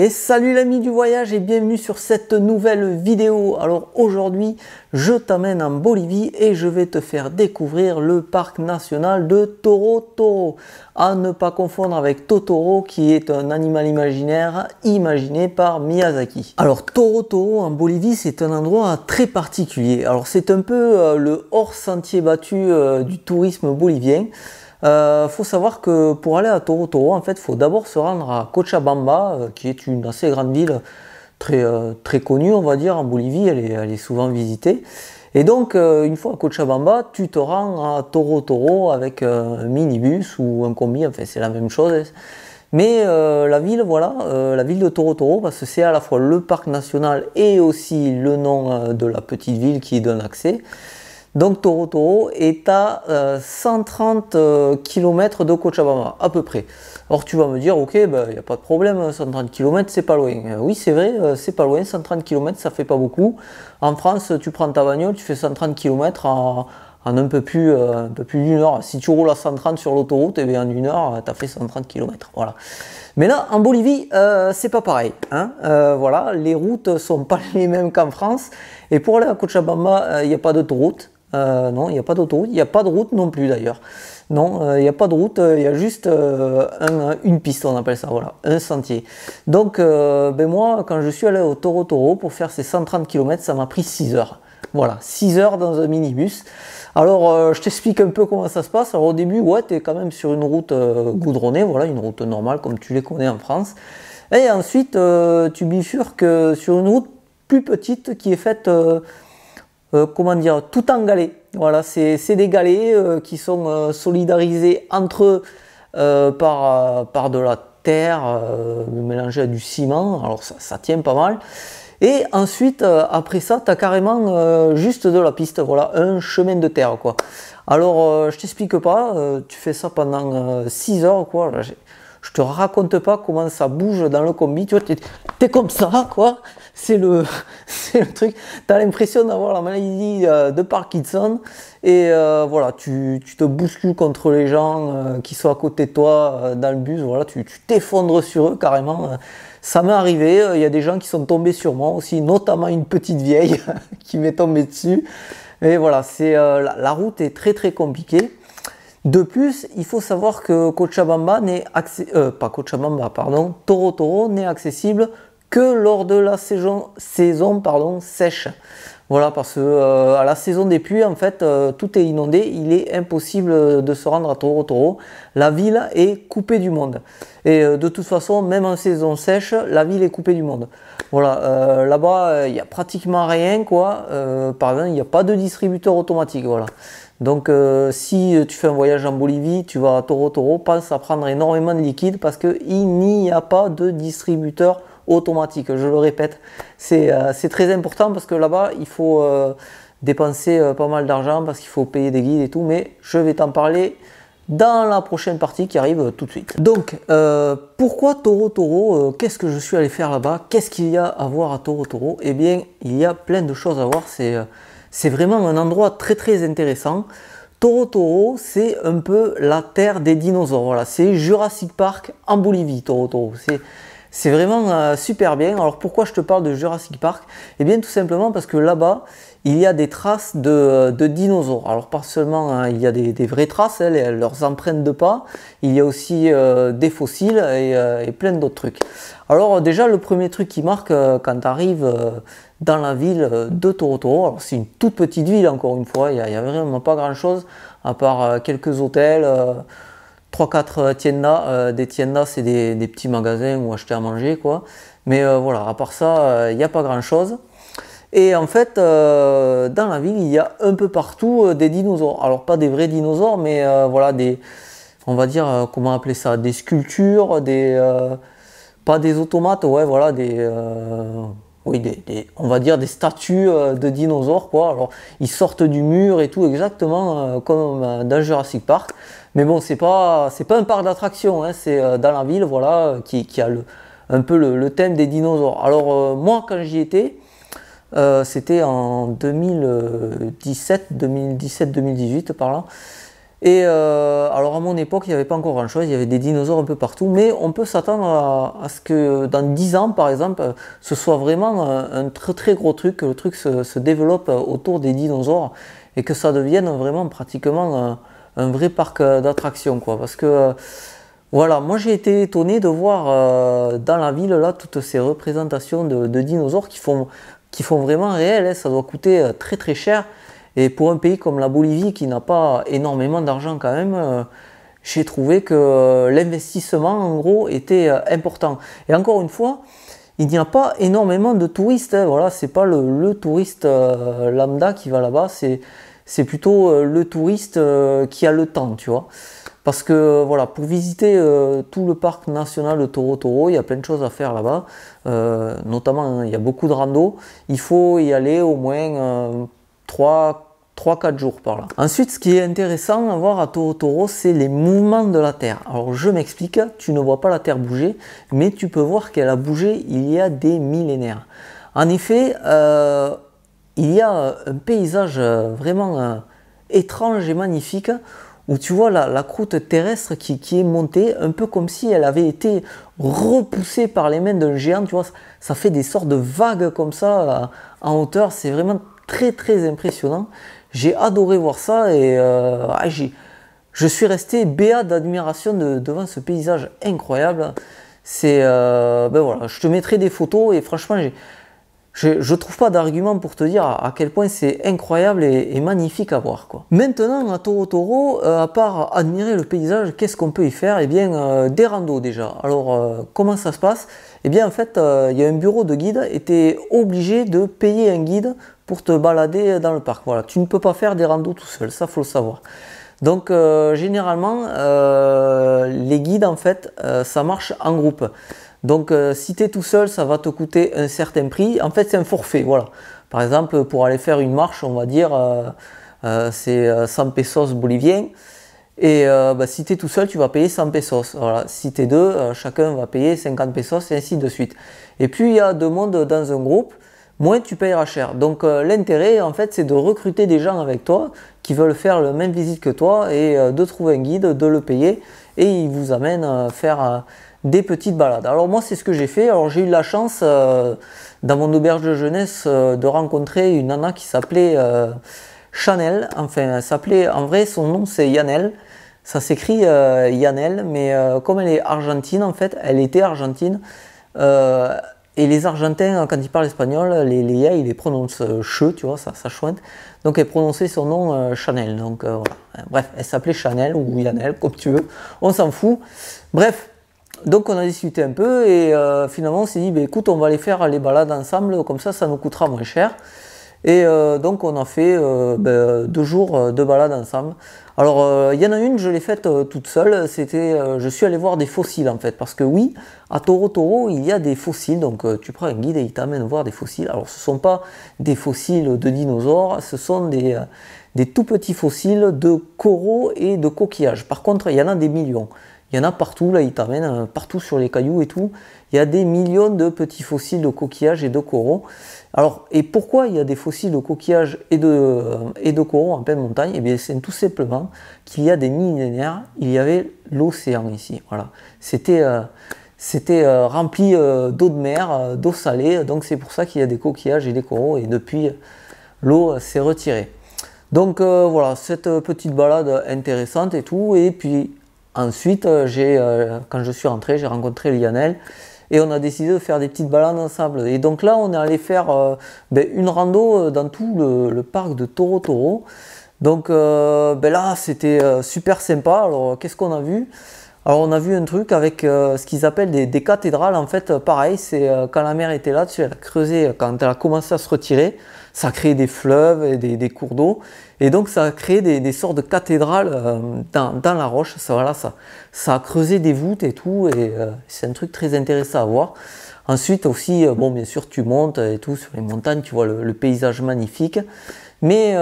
Et salut l'ami du voyage et bienvenue sur cette nouvelle vidéo. Alors aujourd'hui je t'amène en Bolivie et je vais te faire découvrir le parc national de Toro Toro. À ne pas confondre avec Totoro qui est un animal imaginaire imaginé par Miyazaki. Alors Toro Toro en Bolivie c'est un endroit très particulier. Alors c'est un peu le hors sentier battu du tourisme bolivien. Faut savoir que pour aller à Toro Toro, en fait, faut d'abord se rendre à Cochabamba, qui est une assez grande ville, très connue, on va dire, en Bolivie. Elle est souvent visitée. Et donc, une fois à Cochabamba, tu te rends à Toro Toro avec un minibus ou un combi. Enfin, c'est la même chose. Mais la ville, voilà, la ville de Toro Toro, parce que c'est à la fois le parc national et aussi le nom de la petite ville qui y donne accès. Donc Toro Toro est à 130 km de Cochabamba, à peu près. Alors tu vas me dire, ok, il n'y a pas de problème, 130 km c'est pas loin. Oui c'est vrai, c'est pas loin, 130 km ça fait pas beaucoup. En France, tu prends ta bagnole, tu fais 130 km en un peu plus d'une heure. Si tu roules à 130 sur l'autoroute, eh bien en une heure, tu as fait 130 km. Voilà. Mais là, en Bolivie, c'est pas pareil. Hein. Voilà, les routes sont pas les mêmes qu'en France. Et pour aller à Cochabamba, il n'y a pas d'autoroute. Non, il n'y a pas d'autoroute, il n'y a pas de route non plus d'ailleurs. Non, il n'y a pas de route, il y a juste une piste, on appelle ça, voilà, un sentier. Donc, moi, quand je suis allé au Toro Toro pour faire ces 130 km, ça m'a pris 6 heures. Voilà, 6 heures dans un minibus. Alors, je t'explique un peu comment ça se passe. Alors, au début, ouais, tu es quand même sur une route goudronnée, voilà, une route normale comme tu les connais en France. Et ensuite, tu bifurques sur une route plus petite qui est faite... comment dire, tout en galets. Voilà, c'est des galets qui sont solidarisés entre eux par de la terre mélangée à du ciment. Alors ça tient pas mal. Et ensuite, après ça, tu as carrément juste de la piste. Voilà, un chemin de terre, quoi. Alors, je t'explique pas. Tu fais ça pendant 6 heures, quoi. Là, je te raconte pas comment ça bouge dans le combi. Tu vois, t'es comme ça, quoi. C'est le truc. Tu as l'impression d'avoir la maladie de Parkinson. Et voilà, tu te bouscules contre les gens qui sont à côté de toi dans le bus. Voilà, tu t'effondres sur eux carrément. Ça m'est arrivé. Il y a des gens qui sont tombés sur moi aussi, notamment une petite vieille qui m'est tombée dessus. Et voilà, la route est très compliquée. De plus, il faut savoir que Toro Toro n'est accessible que lors de la saison sèche. Voilà, parce que à la saison des pluies, en fait, tout est inondé. Il est impossible de se rendre à Toro Toro. La ville est coupée du monde. Et de toute façon, même en saison sèche, la ville est coupée du monde. Voilà, là-bas, il n'y a pratiquement rien, quoi. Par exemple, il n'y a pas de distributeur automatique. Voilà. Donc, si tu fais un voyage en Bolivie, tu vas à Toro Toro, pense à prendre énormément de liquide parce qu'il n'y a pas de distributeur automatique. Je le répète, c'est très important parce que là-bas, il faut dépenser pas mal d'argent parce qu'il faut payer des guides et tout. Mais je vais t'en parler dans la prochaine partie qui arrive tout de suite. Donc, pourquoi Toro Toro? Qu'est-ce que je suis allé faire là-bas? Qu'est-ce qu'il y a à voir à Toro Toro? Eh bien, il y a plein de choses à voir. C'est vraiment un endroit très intéressant. Toro Toro, c'est un peu la terre des dinosaures. Voilà, c'est Jurassic Park en Bolivie, Toro Toro. C'est vraiment super bien. Alors pourquoi je te parle de Jurassic Park? Eh bien tout simplement parce que là-bas, il y a des traces de dinosaures. Alors pas seulement, hein, il y a des vraies traces, hein, leurs empreintes de pas. Il y a aussi des fossiles et plein d'autres trucs. Alors déjà, le premier truc qui marque quand tu arrives dans la ville de Toro Toro, alors c'est une toute petite ville encore une fois, il n'y a vraiment pas grand-chose à part quelques hôtels, 3-4 tiendas. Des tiendas, c'est des petits magasins où acheter à manger, quoi. Mais voilà, à part ça, il n'y a pas grand-chose. Et en fait, dans la ville, il y a un peu partout des dinosaures. Alors pas des vrais dinosaures, mais voilà, on va dire, comment appeler ça, des sculptures, pas des automates, ouais, voilà, oui, on va dire des statues de dinosaures, quoi. Alors, ils sortent du mur et tout, exactement comme dans Jurassic Park. Mais bon, c'est pas un parc d'attractions, hein, c'est dans la ville, voilà, qui a un peu le thème des dinosaures. Alors, moi, quand j'y étais, c'était en 2017-2018 par là. Et alors à mon époque, il n'y avait pas encore grand chose, il y avait des dinosaures un peu partout, mais on peut s'attendre à ce que dans 10 ans, par exemple, ce soit vraiment un très très gros truc, que le truc se développe autour des dinosaures et que ça devienne vraiment pratiquement un vrai parc d'attractions, quoi. Parce que voilà, moi j'ai été étonné de voir dans la ville là toutes ces représentations de dinosaures qui font vraiment réel, hein. Ça doit coûter très très cher. Et pour un pays comme la Bolivie qui n'a pas énormément d'argent quand même, j'ai trouvé que l'investissement en gros était important. Et encore une fois, il n'y a pas énormément de touristes, hein. Voilà, c'est pas le touriste lambda qui va là-bas, c'est plutôt le touriste qui a le temps, tu vois. Parce que voilà, pour visiter tout le parc national de Toro Toro, il y a plein de choses à faire là-bas. Notamment, hein, il y a beaucoup de rando. Il faut y aller au moins 3-4 jours par là. Ensuite, ce qui est intéressant à voir à Toro Toro, c'est les mouvements de la Terre. Alors je m'explique, tu ne vois pas la Terre bouger, mais tu peux voir qu'elle a bougé il y a des millénaires. En effet, il y a un paysage vraiment étrange et magnifique où tu vois la croûte terrestre qui est montée, un peu comme si elle avait été repoussée par les mains d'un géant, tu vois, ça fait des sortes de vagues comme ça en hauteur, c'est vraiment très très impressionnant. J'ai adoré voir ça et je suis resté béat d'admiration devant ce paysage incroyable. C'est ben voilà, je te mettrai des photos et franchement je trouve pas d'argument pour te dire à quel point c'est incroyable et magnifique à voir, quoi. Maintenant à Toro Toro, à part admirer le paysage, qu'est-ce qu'on peut y faire? Eh bien des randos déjà. Alors comment ça se passe? Eh bien en fait il y a un bureau de guide et tu es obligé de payer un guide pour te balader dans le parc. Voilà, tu ne peux pas faire des randos tout seul, ça faut le savoir. Donc généralement les guides en fait ça marche en groupe. Donc si tu es tout seul, ça va te coûter un certain prix. En fait, c'est un forfait, voilà. Par exemple, pour aller faire une marche, on va dire, c'est 100 pesos boliviens. Et si tu es tout seul, tu vas payer 100 pesos. Voilà. Si tu es deux, chacun va payer 50 pesos et ainsi de suite. Et plus il y a de monde dans un groupe, moins tu payeras cher. Donc l'intérêt, en fait, c'est de recruter des gens avec toi qui veulent faire la même visite que toi et de trouver un guide, de le payer et il vous amène à faire des petites balades. Alors moi c'est ce que j'ai fait. Alors j'ai eu la chance dans mon auberge de jeunesse de rencontrer une nana qui s'appelait Chanel. Enfin elle s'appelait, en vrai son nom c'est Yanel. Ça s'écrit Yanel, mais comme elle est argentine en fait, elle était argentine. Et les Argentins, quand ils parlent espagnol, les ya, ils les prononcent che, tu vois, ça chouette. Donc elle prononçait son nom Chanel. Donc voilà. Bref, elle s'appelait Chanel ou Yanel, comme tu veux. On s'en fout. Bref. Donc on a discuté un peu et finalement on s'est dit, bah, écoute, on va aller faire les balades ensemble, comme ça nous coûtera moins cher. Et donc on a fait 2 jours de balade ensemble. Alors il y en a une, je l'ai faite toute seule, je suis allé voir des fossiles en fait, parce que oui, à Toro Toro il y a des fossiles, donc tu prends un guide et il t'amène voir des fossiles. Alors ce ne sont pas des fossiles de dinosaures, ce sont des tout petits fossiles de coraux et de coquillages. Par contre il y en a des millions. Il y en a partout, là, ils t'amènent partout sur les cailloux et tout. Il y a des millions de petits fossiles de coquillages et de coraux. Alors, et pourquoi il y a des fossiles de coquillages et de coraux en pleine montagne? Eh bien, c'est tout simplement qu'il y a des millénaires, il y avait l'océan ici. Voilà. C'était rempli d'eau de mer, d'eau salée. Donc, c'est pour ça qu'il y a des coquillages et des coraux. Et depuis, l'eau s'est retirée. Donc, voilà, cette petite balade intéressante et tout. Et puis, ensuite, quand je suis rentré, j'ai rencontré Lionel et on a décidé de faire des petites balades ensemble. Et donc là, on est allé faire une rando dans tout le parc de Toro Toro. Donc là, c'était super sympa. Alors, qu'est-ce qu'on a vu? Alors, on a vu un truc avec ce qu'ils appellent des cathédrales. En fait, pareil, c'est quand la mer était là, elle a creusé, quand elle a commencé à se retirer, ça a créé des fleuves et des cours d'eau. Et donc ça a créé des sortes de cathédrales dans la roche. Ça a creusé des voûtes et tout. Et c'est un truc très intéressant à voir. Ensuite aussi, bon bien sûr tu montes et tout sur les montagnes, tu vois le paysage magnifique. Mais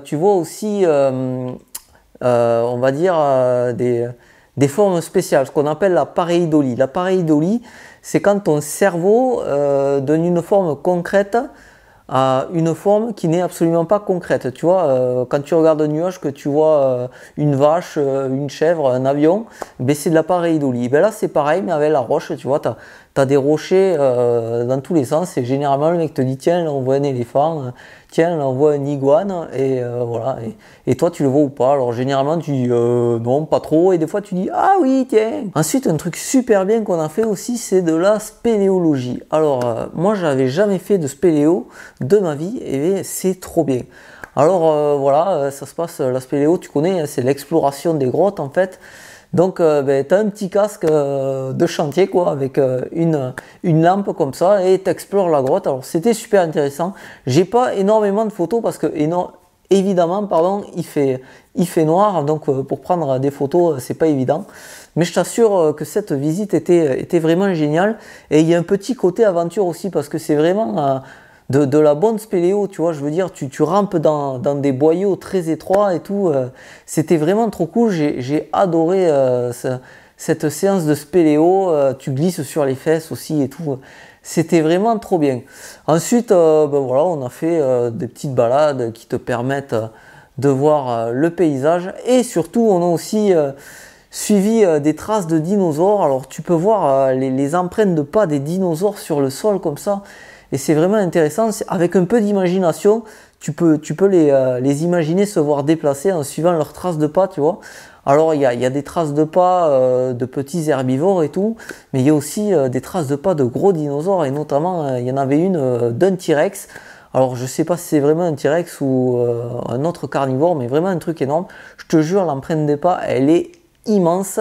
tu vois aussi, on va dire, des formes spéciales, ce qu'on appelle la pareidolie. La pareidolie, c'est quand ton cerveau donne une forme concrète a une forme qui n'est absolument pas concrète. Tu vois, quand tu regardes un nuage, que tu vois une vache, une chèvre, un avion, ben c'est de la pareidolie. Ben là, c'est pareil, mais avec la roche, tu vois, tu as des rochers dans tous les sens, et généralement, le mec te dit, tiens, là, on voit un éléphant, tiens, là, on voit un iguane, et voilà. Et toi, tu le vois ou pas? Alors, généralement, tu dis, non, pas trop, et des fois, tu dis, ah oui, tiens. Ensuite, un truc super bien qu'on a fait aussi, c'est de la spéléologie. Alors, moi, j'avais jamais fait de spéléo de ma vie, et c'est trop bien. Alors, voilà, ça se passe, la spéléo, tu connais, c'est l'exploration des grottes, en fait. Donc, ben, tu as un petit casque de chantier, quoi, avec une lampe comme ça, et tu explores la grotte. Alors, c'était super intéressant. J'ai pas énormément de photos parce que, évidemment, pardon, il fait noir, donc pour prendre des photos, c'est pas évident. Mais je t'assure que cette visite était vraiment géniale. Et il y a un petit côté aventure aussi, parce que c'est vraiment de la bonne spéléo, tu vois, je veux dire, tu rampes dans des boyaux très étroits et tout, c'était vraiment trop cool, j'ai adoré cette séance de spéléo, tu glisses sur les fesses aussi et tout, c'était vraiment trop bien. Ensuite, ben voilà, on a fait des petites balades qui te permettent de voir le paysage, et surtout, on a aussi suivi des traces de dinosaures. Alors tu peux voir les empreintes de pas des dinosaures sur le sol comme ça. Et c'est vraiment intéressant, avec un peu d'imagination, tu peux les imaginer se voir déplacer en suivant leurs traces de pas, tu vois. Alors il y a des traces de pas de petits herbivores et tout, mais il y a aussi des traces de pas de gros dinosaures, et notamment il y en avait une d'un T-Rex. Alors je sais pas si c'est vraiment un T-Rex ou un autre carnivore, mais vraiment un truc énorme. Je te jure, l'empreinte des pas, elle est immense,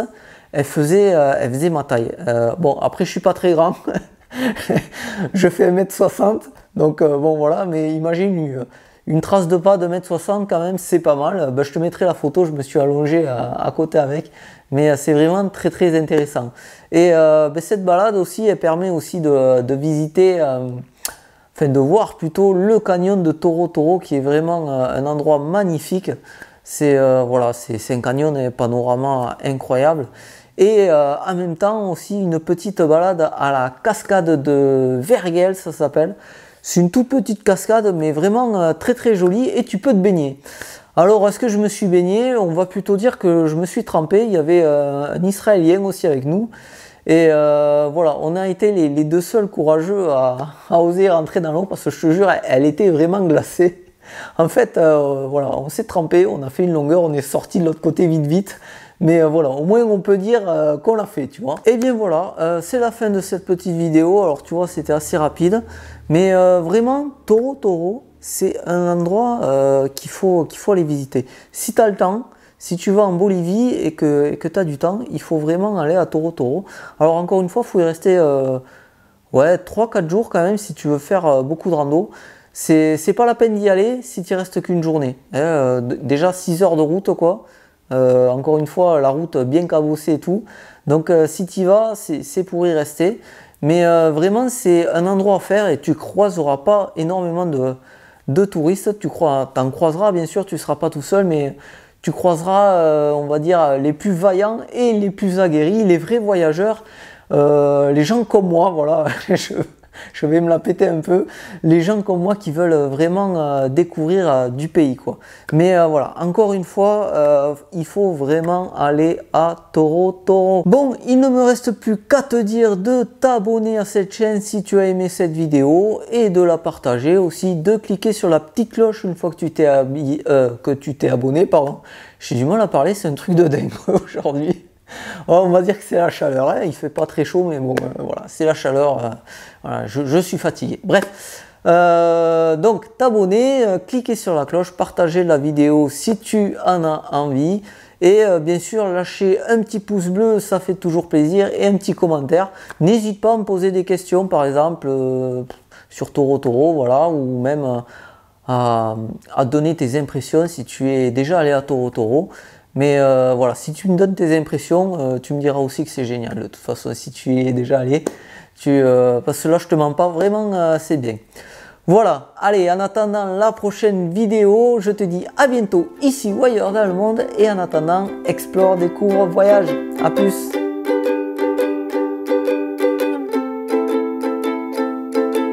elle faisait ma taille. Bon, après je suis pas très grand. Je fais 1m60, donc bon voilà, mais imagine une trace de pas de 1m60 quand même, c'est pas mal. Ben, je te mettrai la photo, je me suis allongé à côté avec, mais c'est vraiment très très intéressant. Et ben, cette balade aussi, elle permet aussi de visiter, enfin de voir plutôt le canyon de Toro Toro, qui est vraiment un endroit magnifique. C'est voilà, c'est un canyon et un panorama incroyable. Et en même temps aussi une petite balade à la cascade de Vergel, ça s'appelle. C'est une toute petite cascade, mais vraiment très très jolie, et tu peux te baigner. Alors, est-ce que je me suis baigné? On va plutôt dire que je me suis trempé. Il y avait un Israélien aussi avec nous. Et voilà, on a été les deux seuls courageux à oser rentrer dans l'eau, parce que je te jure, elle était vraiment glacée. En fait, voilà, on s'est trempé, on a fait une longueur, on est sorti de l'autre côté vite. Mais voilà, au moins on peut dire qu'on l'a fait, tu vois. Et bien voilà, c'est la fin de cette petite vidéo. Alors tu vois, c'était assez rapide. Mais vraiment, Toro Toro, c'est un endroit qu'il faut aller visiter. Si tu as le temps, si tu vas en Bolivie et que tu as du temps, il faut vraiment aller à Toro Toro. Alors encore une fois, il faut y rester ouais, 3-4 jours quand même si tu veux faire beaucoup de rando. C'est pas la peine d'y aller si tu restes qu'une journée. Déjà 6 heures de route, quoi. Encore une fois, la route bien cabossée et tout. Donc si tu y vas, c'est pour y rester. Mais vraiment, c'est un endroit à faire, et tu croiseras pas énormément de touristes. Tu en croiseras, bien sûr, tu seras pas tout seul, mais tu croiseras, on va dire, les plus vaillants et les plus aguerris, les vrais voyageurs, les gens comme moi, voilà. Je vais me la péter un peu, les gens comme moi qui veulent vraiment découvrir du pays, quoi. Mais voilà, encore une fois, il faut vraiment aller à Toro Toro. Bon, il ne me reste plus qu'à te dire de t'abonner à cette chaîne si tu as aimé cette vidéo, et de la partager aussi, de cliquer sur la petite cloche une fois que tu t'es abonné, pardon. J'ai du mal à parler, c'est un truc de dingue aujourd'hui. Oh, on va dire que c'est la chaleur, hein. Il fait pas très chaud, mais bon, voilà, c'est la chaleur, voilà, je suis fatigué. Bref, donc t'abonner, cliquer sur la cloche, partager la vidéo si tu en as envie, et bien sûr lâcher un petit pouce bleu, ça fait toujours plaisir, et un petit commentaire. N'hésite pas à me poser des questions, par exemple sur Toro Toro, voilà, ou même à donner tes impressions si tu es déjà allé à Toro Toro. Mais voilà, si tu me donnes tes impressions, tu me diras aussi que c'est génial. De toute façon, si tu y es déjà allé, parce que là, je te mens pas, vraiment, c'est bien. Voilà, allez, en attendant la prochaine vidéo, je te dis à bientôt ici ou ailleurs dans le monde. Et en attendant, explore, découvre, voyage. À plus.